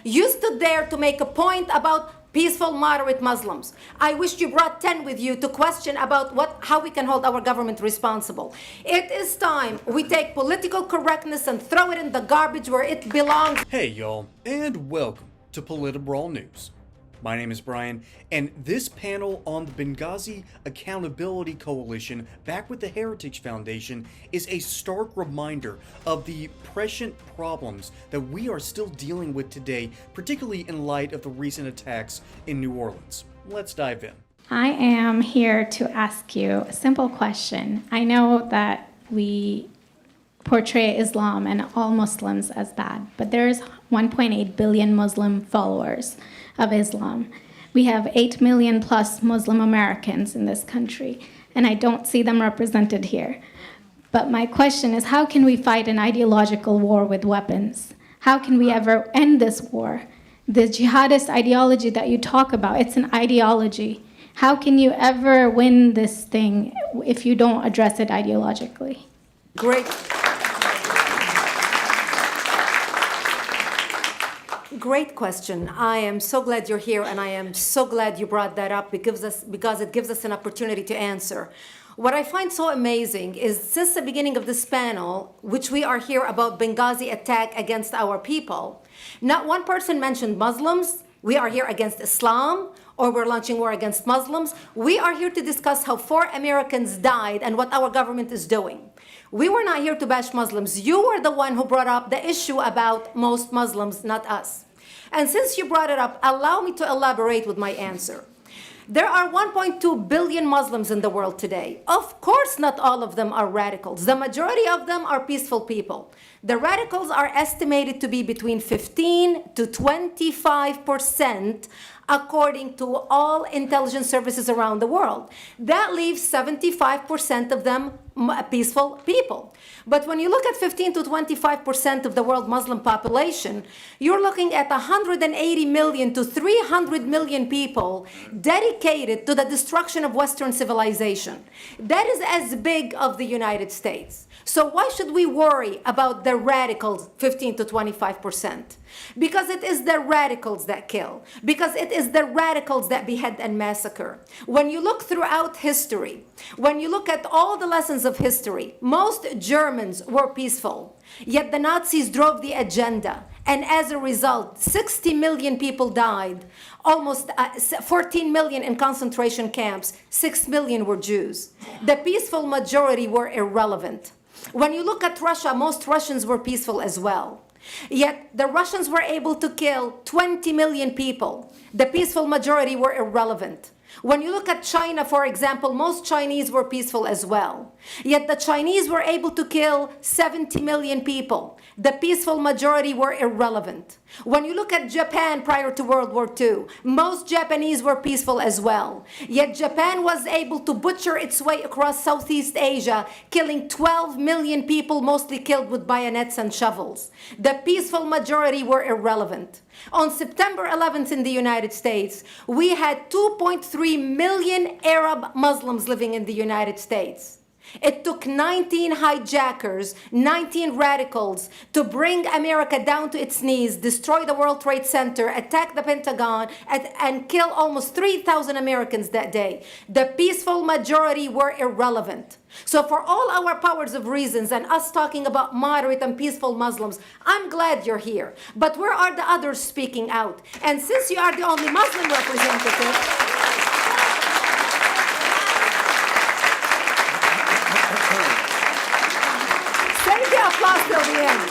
You stood there to make a point about peaceful, moderate Muslims. I wish you brought 10 with you to question about how we can hold our government responsible. It is time we take political correctness and throw it in the garbage where it belongs. Hey y'all, and welcome to Politibrawl News. My name is Brian, and this panel on the Benghazi Accountability Coalition, back with the Heritage Foundation, is a stark reminder of the prescient problems that we are still dealing with today, particularly in light of the recent attacks in New Orleans. Let's dive in. I am here to ask you a simple question. I know that we portray Islam and all Muslims as bad, but there's 1.8 billion Muslim followers of Islam. We have 8 million plus Muslim Americans in this country, and I don't see them represented here. But my question is, how can we fight an ideological war with weapons? How can we ever end this war? The jihadist ideology that you talk about, it's an ideology. How can you ever win this thing if you don't address it ideologically? Great question. I am so glad you're here, and I am so glad you brought that up because it gives us an opportunity to answer. What I find so amazing is since the beginning of this panel, which we are here about Benghazi attack against our people, not one person mentioned Muslims. We are here against Islam, or we're launching war against Muslims. We are here to discuss how 4 Americans died and what our government is doing. We were not here to bash Muslims. You were the one who brought up the issue about most Muslims, not us. And since you brought it up, allow me to elaborate with my answer. There are 1.2 billion Muslims in the world today. Of course, not all of them are radicals. The majority of them are peaceful people. The radicals are estimated to be between 15 to 25%, according to all intelligence services around the world. That leaves 75% of them peaceful people. But when you look at 15 to 25% of the world Muslim population, you're looking at 180 million to 300 million people dedicated to the destruction of Western civilization. That is as big of the United States. So why should we worry about the radicals, 15 to 25%? Because it is the radicals that kill. Because it is the radicals that behead and massacre. When you look throughout history, when you look at all the lessons of history, most Germans were peaceful. Yet the Nazis drove the agenda. And as a result, 60 million people died. Almost 14 million in concentration camps. 6 million were Jews. The peaceful majority were irrelevant. When you look at Russia, most Russians were peaceful as well. Yet the Russians were able to kill 20 million people. The peaceful majority were irrelevant. When you look at China, for example, most Chinese were peaceful as well. Yet the Chinese were able to kill 70 million people. The peaceful majority were irrelevant. When you look at Japan prior to World War II, most Japanese were peaceful as well. Yet Japan was able to butcher its way across Southeast Asia, killing 12 million people, mostly killed with bayonets and shovels. The peaceful majority were irrelevant. On September 11th in the United States, we had 2.3 million Arab Muslims living in the United States. It took 19 hijackers, 19 radicals to bring America down to its knees, destroy the World Trade Center, attack the Pentagon, and kill almost 3,000 Americans that day. The peaceful majority were irrelevant. So for all our powers of reasons and us talking about moderate and peaceful Muslims, I'm glad you're here. But where are the others speaking out? And since you are the only Muslim representative, save the applause till the end.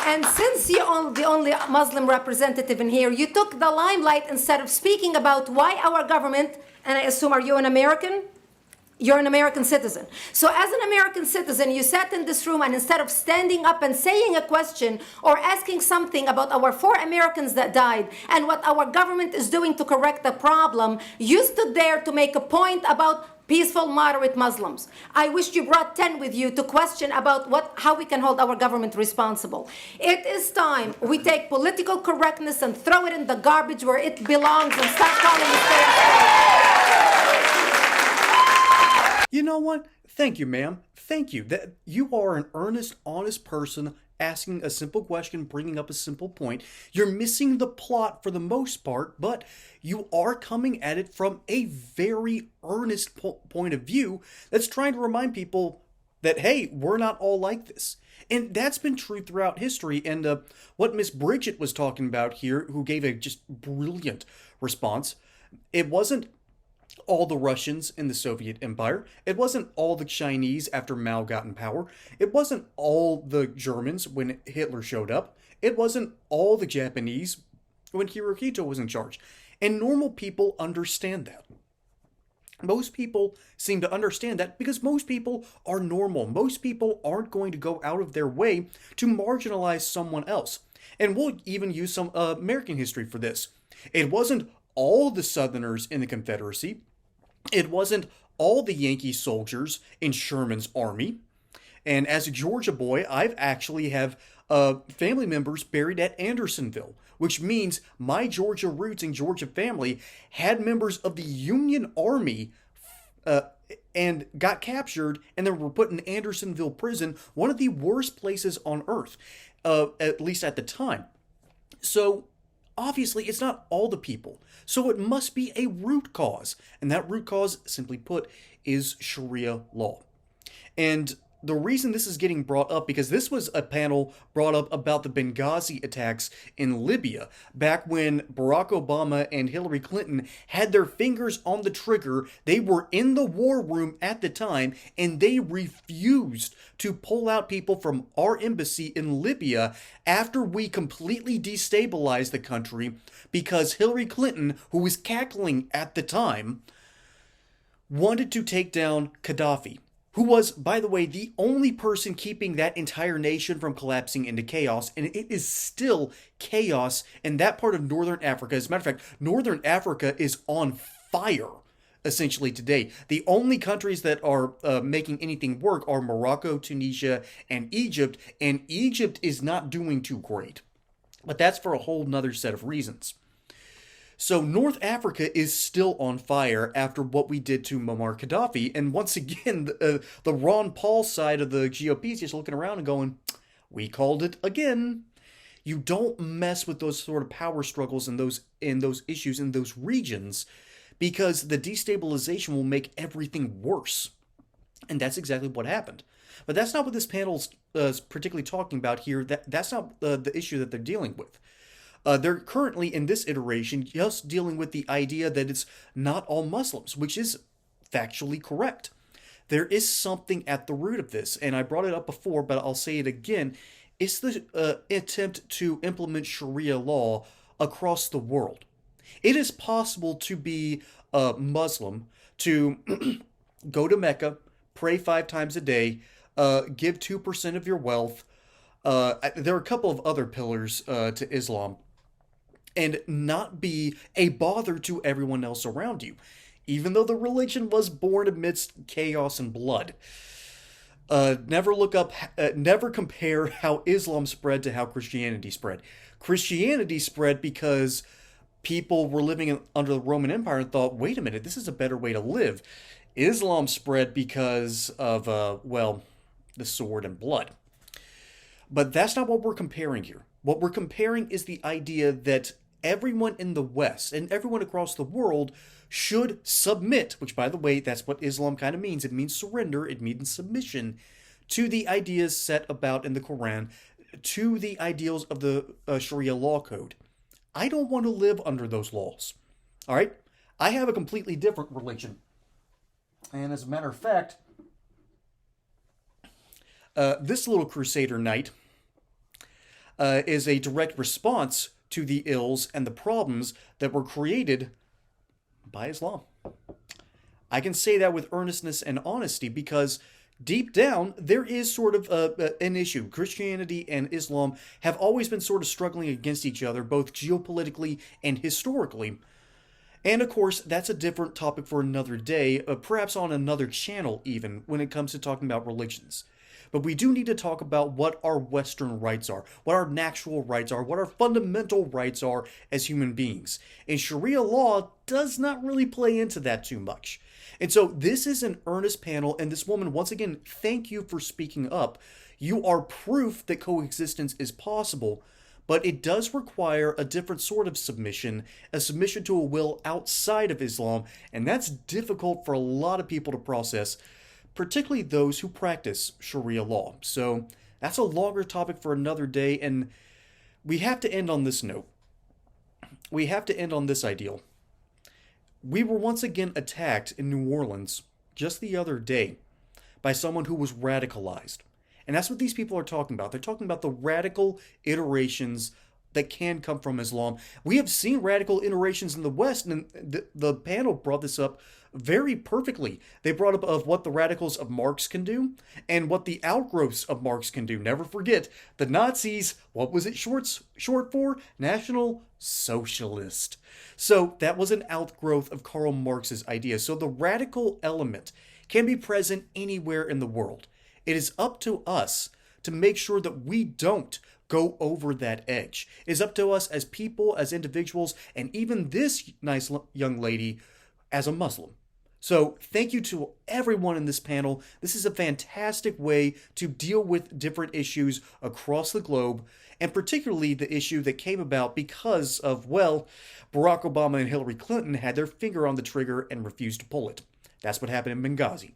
And since you're the only Muslim representative in here, you took the limelight instead of speaking about why our government, and I assume, are you an American? You're an American citizen. So as an American citizen, you sat in this room and instead of standing up and saying a question or asking something about our 4 Americans that died and what our government is doing to correct the problem, you stood there to make a point about peaceful, moderate Muslims. I wish you brought 10 with you to question about how we can hold our government responsible. It is time we take political correctness and throw it in the garbage where it belongs and start calling it fair. You know what? Thank you, ma'am. Thank you. That you are an earnest, honest person asking a simple question, bringing up a simple point. You're missing the plot for the most part, but you are coming at it from a very earnest point of view that's trying to remind people that, hey, we're not all like this. And that's been true throughout history. And what Miss Brigitte was talking about here, who gave a just brilliant response, it wasn't all the Russians in the Soviet Empire. It wasn't all the Chinese after Mao got in power. It wasn't all the Germans when Hitler showed up. It wasn't all the Japanese when Hirohito was in charge. And normal people understand that. Most people seem to understand that because most people are normal. Most people aren't going to go out of their way to marginalize someone else. And we'll even use some American history for this. It wasn't all the Southerners in the Confederacy. It wasn't all the Yankee soldiers in Sherman's army. And as a Georgia boy, I've actually have family members buried at Andersonville, which means my Georgia roots and Georgia family had members of the Union Army and got captured and then were put in Andersonville prison, one of the worst places on earth, at least at the time. So obviously, it's not all the people. So it must be a root cause. And that root cause, simply put, is Sharia law. And the reason this is getting brought up, because this was a panel brought up about the Benghazi attacks in Libya, back when Barack Obama and Hillary Clinton had their fingers on the trigger. They were in the war room at the time, and they refused to pull out people from our embassy in Libya after we completely destabilized the country, because Hillary Clinton, who was cackling at the time, wanted to take down Gaddafi, who was, by the way, the only person keeping that entire nation from collapsing into chaos, and it is still chaos in that part of Northern Africa. As a matter of fact, Northern Africa is on fire, essentially, today. The only countries that are making anything work are Morocco, Tunisia, and Egypt is not doing too great. But that's for a whole nother set of reasons. So North Africa is still on fire after what we did to Muammar Gaddafi. And once again, the Ron Paul side of the GOP is just looking around and going, we called it again. You don't mess with those sort of power struggles and those issues in those regions, because the destabilization will make everything worse. And that's exactly what happened. But that's not what this panel is particularly talking about here. That's not the issue that they're dealing with. They're currently, in this iteration, just dealing with the idea that it's not all Muslims, which is factually correct. There is something at the root of this, and I brought it up before, but I'll say it again. It's the attempt to implement Sharia law across the world. It is possible to be a Muslim, to go to Mecca, pray 5 times a day, give 2% of your wealth. There are a couple of other pillars to Islam, and not be a bother to everyone else around you, even though the religion was born amidst chaos and blood. Never compare how Islam spread to how Christianity spread. Christianity spread because people were living under the Roman Empire and thought, wait a minute, this is a better way to live. Islam spread because of, the sword and blood. But that's not what we're comparing here. What we're comparing is the idea that everyone in the West and everyone across the world should submit, which, by the way, that's what Islam kind of means. It means surrender. It means submission to the ideas set about in the Quran, to the ideals of the Sharia law code. I don't want to live under those laws. All right? I have a completely different religion. And as a matter of fact, this little Crusader Knight is a direct response to the ills and the problems that were created by Islam. I can say that with earnestness and honesty because deep down, there is sort of an issue. Christianity and Islam have always been sort of struggling against each other, both geopolitically and historically. And of course, that's a different topic for another day, perhaps on another channel even, when it comes to talking about religions. But we do need to talk about what our Western rights are, what our natural rights are, what our fundamental rights are as human beings. And Sharia law does not really play into that too much. And so this is an earnest panel, and this woman, once again, thank you for speaking up. You are proof that coexistence is possible, but it does require a different sort of submission, a submission to a will outside of Islam, and that's difficult for a lot of people to process, particularly those who practice Sharia law. So that's a longer topic for another day, and we have to end on this note. We have to end on this ideal. We were once again attacked in New Orleans just the other day by someone who was radicalized. And that's what these people are talking about. They're talking about the radical iterations that can come from Islam. We have seen radical iterations in the West, and the panel brought this up very perfectly. They brought up of what the radicals of Marx can do and what the outgrowths of Marx can do. Never forget, the Nazis, what was it short for? National Socialist. So that was an outgrowth of Karl Marx's ideas. So the radical element can be present anywhere in the world. It is up to us to make sure that we don't go over that edge. It is up to us as people, as individuals, and even this nice young lady as a Muslim. So thank you to everyone in this panel. This is a fantastic way to deal with different issues across the globe, and particularly the issue that came about because of, well, Barack Obama and Hillary Clinton had their finger on the trigger and refused to pull it. That's what happened in Benghazi.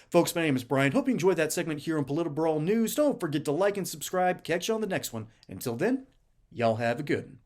Folks, my name is Brian. Hope you enjoyed that segment here on Political Brawl News. Don't forget to like and subscribe. Catch you on the next one. Until then, y'all have a good one.